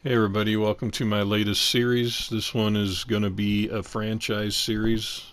Hey everybody, welcome to my latest series. This one is going to be a franchise series.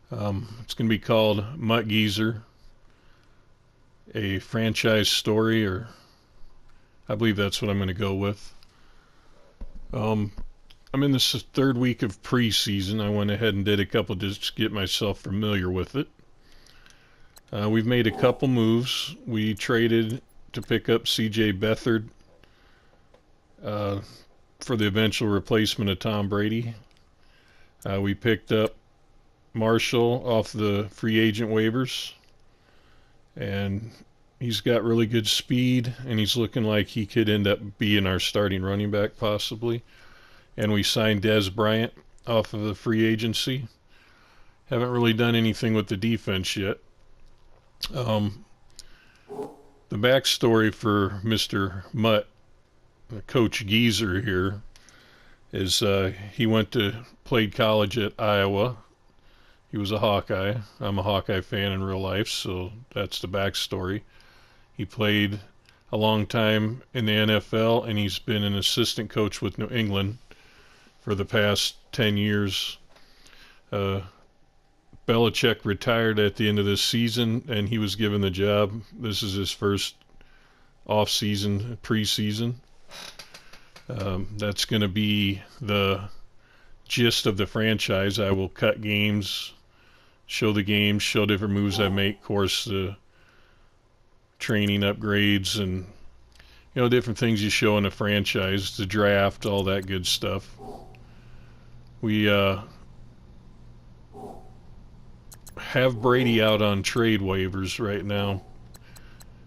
It's going to be called Mutt Geezer, a franchise story, or I believe that's what I'm going to go with. Um, I'm in this third week of preseason. I went ahead and did a couple just to get myself familiar with it. We've made a couple moves. We traded to pick up C.J. Beathard uh, for the eventual replacement of Tom Brady. We picked up Marshall off the free agent waivers, and he's got really good speed, and he's looking like he could end up being our starting running back possibly. And we signed Des Bryant off of the free agency. Haven't really done anything with the defense yet. The backstory for Mr. Mutt, Coach Geezer here, is he played college at Iowa. He was a Hawkeye. I'm a Hawkeye fan in real life, so that's the backstory. He played a long time in the NFL, and he's been an assistant coach with New England for the past 10 years. Belichick retired at the end of this season, and he was given the job. This is his first off-season, preseason. That's going to be the gist of the franchise. I will cut games, show the games, show different moves I make, of course, the training upgrades, and different things you show in a franchise, the draft, all that good stuff. We have Brady out on trade waivers right now.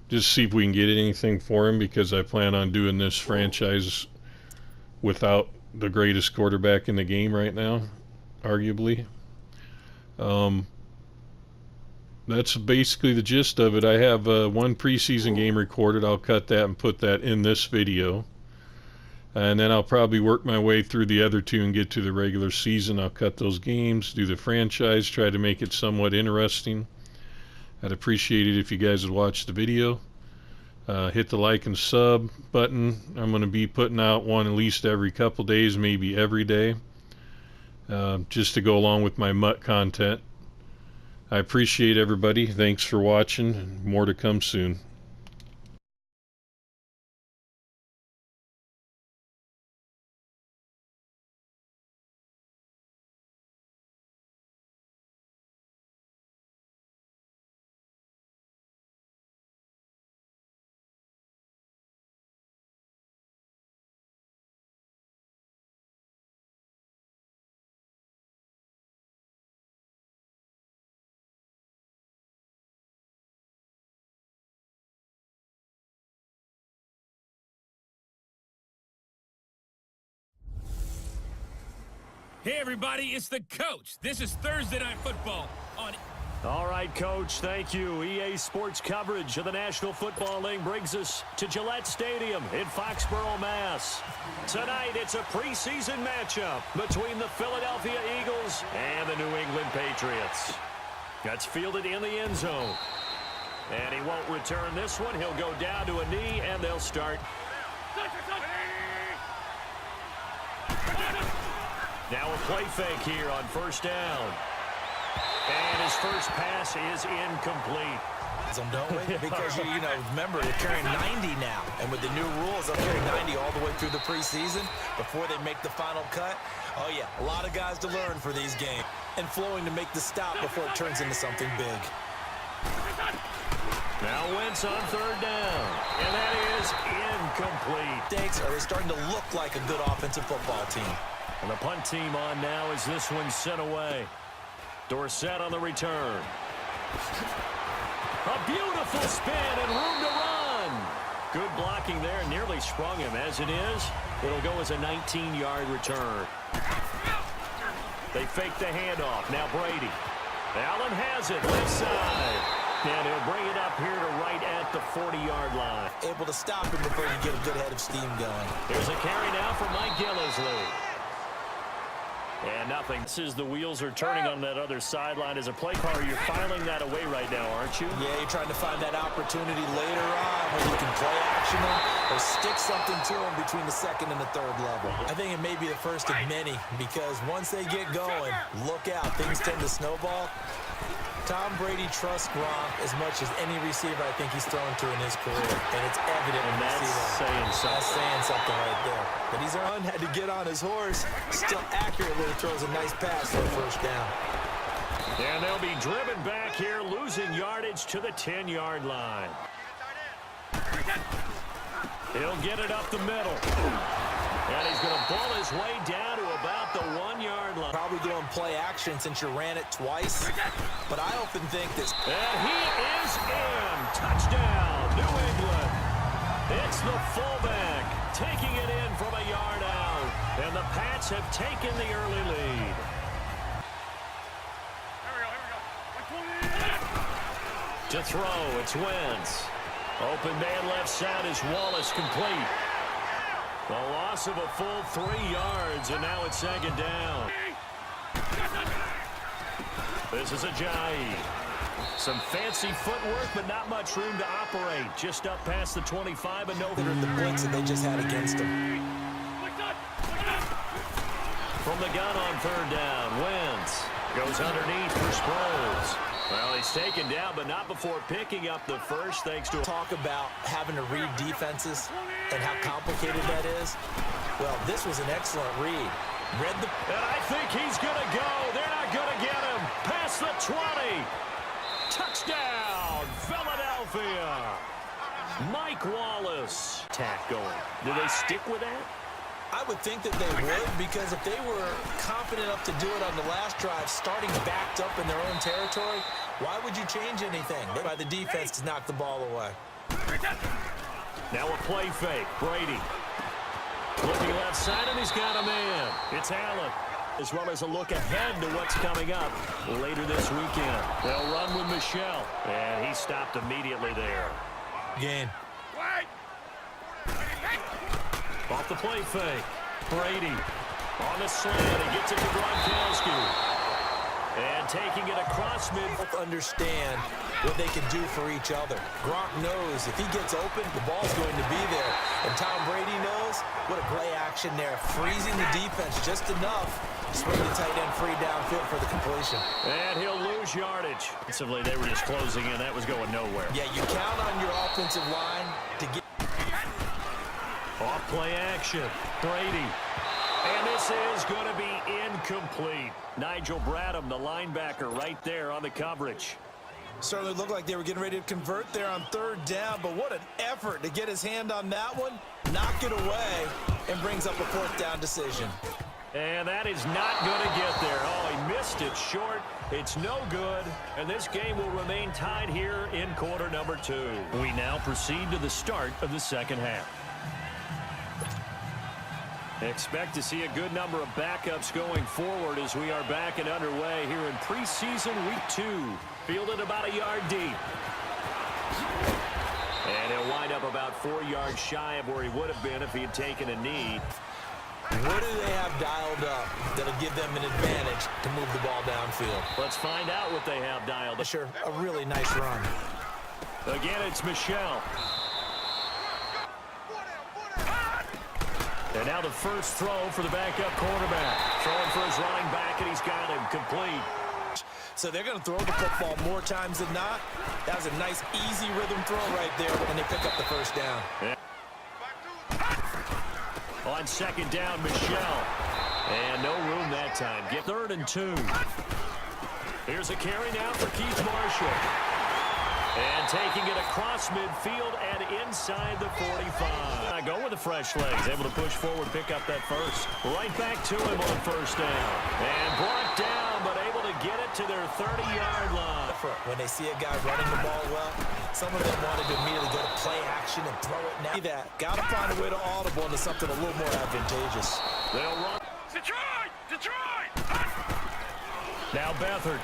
Just see if we can get anything for him, because I plan on doing this franchise without the greatest quarterback in the game right now, arguably. That's basically the gist of it. I have one preseason game recorded. I'll cut that and put that in this video. And then I'll probably work my way through the other two and get to the regular season. I'll cut those games, do the franchise, try to make it somewhat interesting. I'd appreciate it if you guys would watch the video. Hit the like and sub button. I'm going to be putting out one at least every couple days, maybe every day, just to go along with my Mutt content. I appreciate everybody. Thanks for watching, and more to come soon. Hey everybody, it's the coach. This is Thursday Night Football on... All right, Coach, thank you. EA Sports coverage of the National Football League brings us to Gillette Stadium in Foxborough, Mass. Tonight, it's a preseason matchup between the Philadelphia Eagles and the New England Patriots. That's fielded in the end zone. And he won't return this one. He'll go down to a knee, and they'll start. Now a play fake here on first down. And his first pass is incomplete. Don't we? Because, remember, they're carrying 90 now. And with the new rules, they'll carry 90 all the way through the preseason before they make the final cut. Oh, yeah, a lot of guys to learn for these games. And flowing to make the stop before it turns into something big. Now Wentz on third down. And that is incomplete. Stakes, are they starting to look like a good offensive football team? And the punt team on now as this one's sent away. Dorsett on the return. A beautiful spin and room to run. Good blocking there. Nearly sprung him. As it is, it'll go as a 19-yard return. They fake the handoff. Now Brady. Allen has it. Left side. And he'll bring it up here to right at the 40-yard line. Able to stop him before you get a good head of steam going. Here's a carry now for Mike Gillisley. And nothing. This is the wheels are turning on that other sideline. As a play caller, you're filing that away right now, aren't you? Yeah, you're trying to find that opportunity later on where you can play action them or stick something to them between the second and the third level. I think it may be the first of many because once they get going, look out. Things tend to snowball. Tom Brady trusts Gronk as much as any receiver I think he's thrown to in his career. And it's evident when you see that. Saying something. That's saying something right there. But he's had to get on his horse. Still accurately throws a nice pass for a first down. And they'll be driven back here, losing yardage to the 10-yard line. He'll get it up the middle. And he's going to pull his way down to about the 1-yard line. Probably going play action since you ran it twice. But I often think this. And he is in. Touchdown, New England. It's the fullback taking it in from a yard out. And the Pats have taken the early lead. To throw, it's Wentz. Open man left side is Wallace, complete. The loss of a full 3 yards, and now it's second down. This is Ajayi. Some fancy footwork, but not much room to operate. Just up past the 25 and no. The blitz that they just had against him. From the gun on third down, Wentz goes underneath for Sproles. Well, he's taken down, but not before picking up the first, thanks to... Talk about having to read defenses and how complicated that is. Well, this was an excellent read. Read the... And I think he's going to go. They're not going to get him. Past the 20. Touchdown, Philadelphia. Mike Wallace. Tack going. Do they stick with that? I would think that they would, because if they were confident enough to do it on the last drive, starting backed up in their own territory, why would you change anything? By the defense to knock the ball away. Now a play fake. Brady. Looking left side, and he's got a man. It's Allen. As well as a look ahead to what's coming up later this weekend. They'll run with Michelle. And he stopped immediately there. Gain. Off the play fake. Brady on the slant. He gets it to Gronkowski. And taking it across mid. Understand what they can do for each other. Gronk knows if he gets open, the ball's going to be there. And Tom Brady knows what a play action there. Freezing the defense just enough. Swing the tight end free downfield for the completion. And he'll lose yardage. Defensively, they were just closing in. That was going nowhere. Yeah, you count on your offensive line to get... Off play action. Brady. And this is going to be incomplete. Nigel Bradham, the linebacker, right there on the coverage. Certainly looked like they were getting ready to convert there on third down, but what an effort to get his hand on that one, knock it away, and brings up a fourth down decision. And that is not going to get there. Oh, he missed it short. It's no good. And this game will remain tied here in quarter number 2. We now proceed to the start of the second half. Expect to see a good number of backups going forward as we are back and underway here in preseason week 2. Fielded about a yard deep. And he'll wind up about 4 yards shy of where he would have been if he had taken a knee. What do they have dialed up that'll give them an advantage to move the ball downfield? Let's find out what they have dialed up. Sure, a really nice run. Again, it's Michelle. And now the first throw for the backup quarterback. Throwing for his running back, and he's got him complete. So they're going to throw the football more times than not. That was a nice, easy rhythm throw right there, and they pick up the first down. Yeah. On second down, Michelle. And no room that time. Get 3rd and 2. Here's a carry now for Keith Marshall. And taking it across midfield and inside the 45. Go with the fresh legs. Able to push forward, pick up that first. Right back to him on first down. And brought down, but able to get it to their 30-yard line. When they see a guy running the ball well, some of them wanted to immediately go to play action and throw it now. That got to find a way to audible into something a little more advantageous. They'll run. Detroit! Detroit! Now Beathard.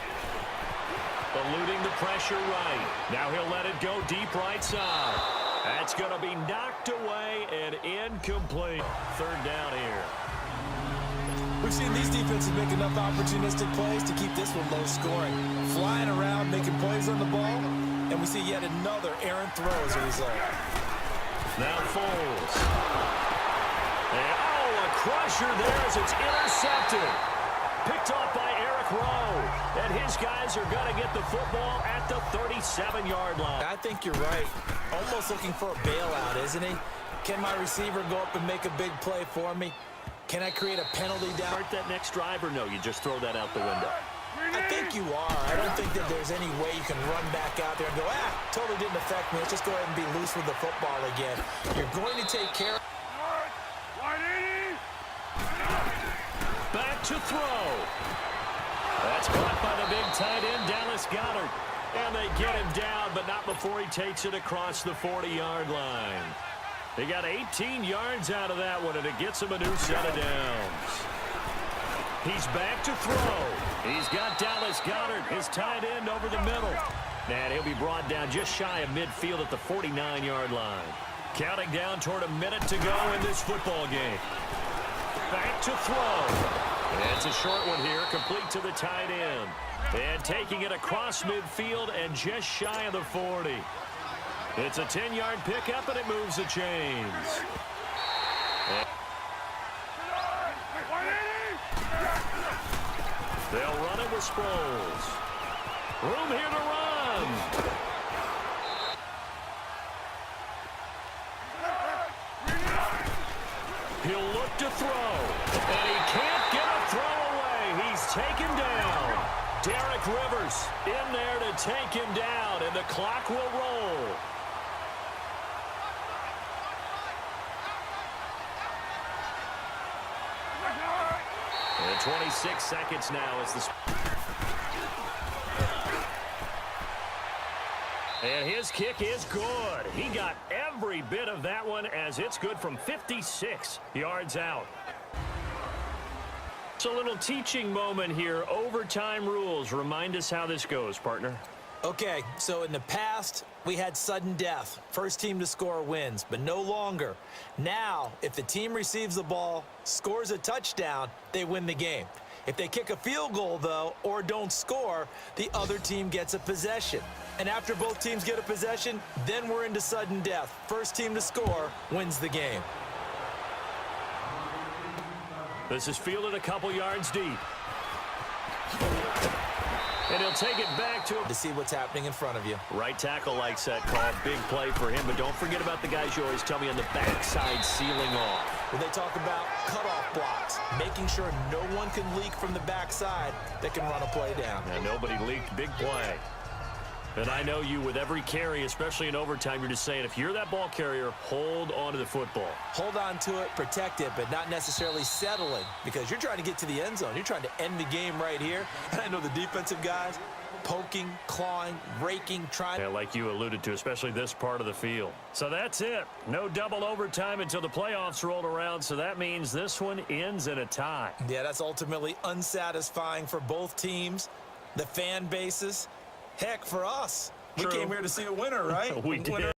Eluding the pressure right. Now he'll let it go deep right side. That's going to be knocked away and incomplete. 3rd down here. We've seen these defenses make enough opportunistic plays to keep this one low scoring. Flying around, making plays on the ball, and we see yet another errant throw as a result. Now Foles. And, a crusher there as it's intercepted. Picked off by Eric Rowe. And his guys are going to get the football at the 37-yard line. I think you're right. Almost looking for a bailout, isn't he? Can my receiver go up and make a big play for me? Can I create a penalty down? Start that next drive, or no, you just throw that out the window? I think you are. I don't think that there's any way you can run back out there and go, totally didn't affect me. Let's just go ahead and be loose with the football again. You're going to take care of... Back to throw. That's caught by the big tight end, Dallas Goedert. And they get him down, but not before he takes it across the 40-yard line. They got 18 yards out of that one, and it gets him a new set of downs. He's back to throw. He's got Dallas Goedert, his tight end, over the middle. And he'll be brought down just shy of midfield at the 49-yard line. Counting down toward a minute to go in this football game. Back to throw. It's a short one here, complete to the tight end. And taking it across midfield and just shy of the 40. It's a 10-yard pickup, and it moves the chains. They'll run it with Sproles. Room here to run. He'll look to throw. And he can't get a throw away. He's taken down. Derek Rivers in there to take him down, and the clock will roll. And 26 seconds now as the... And his kick is good. He got every bit of that one as it's good from 56 yards out. So a little teaching moment here. Overtime rules. Remind us how this goes, partner. Okay, so in the past, we had sudden death. First team to score wins, but no longer. Now, if the team receives the ball, scores a touchdown, they win the game. If they kick a field goal, though, or don't score, the other team gets a possession. And after both teams get a possession, then we're into sudden death. First team to score wins the game. This is fielded a couple yards deep. And he'll take it back to see what's happening in front of you. Right tackle likes that call. Big play for him, but don't forget about the guys you always tell me on the backside sealing off. When they talk about cutoff blocks, making sure no one can leak from the backside that can run a play down. And nobody leaked. Big play. And I know you, with every carry, especially in overtime, you're just saying, if you're that ball carrier, hold on to the football. Hold on to it, protect it, but not necessarily settling, because you're trying to get to the end zone. You're trying to end the game right here. And I know the defensive guys poking, clawing, raking, trying. Yeah, like you alluded to, especially this part of the field. So that's it. No double overtime until the playoffs rolled around, so that means this one ends in a tie. Yeah, that's ultimately unsatisfying for both teams, the fan bases. Heck, for us, we came here to see a winner, right? We did.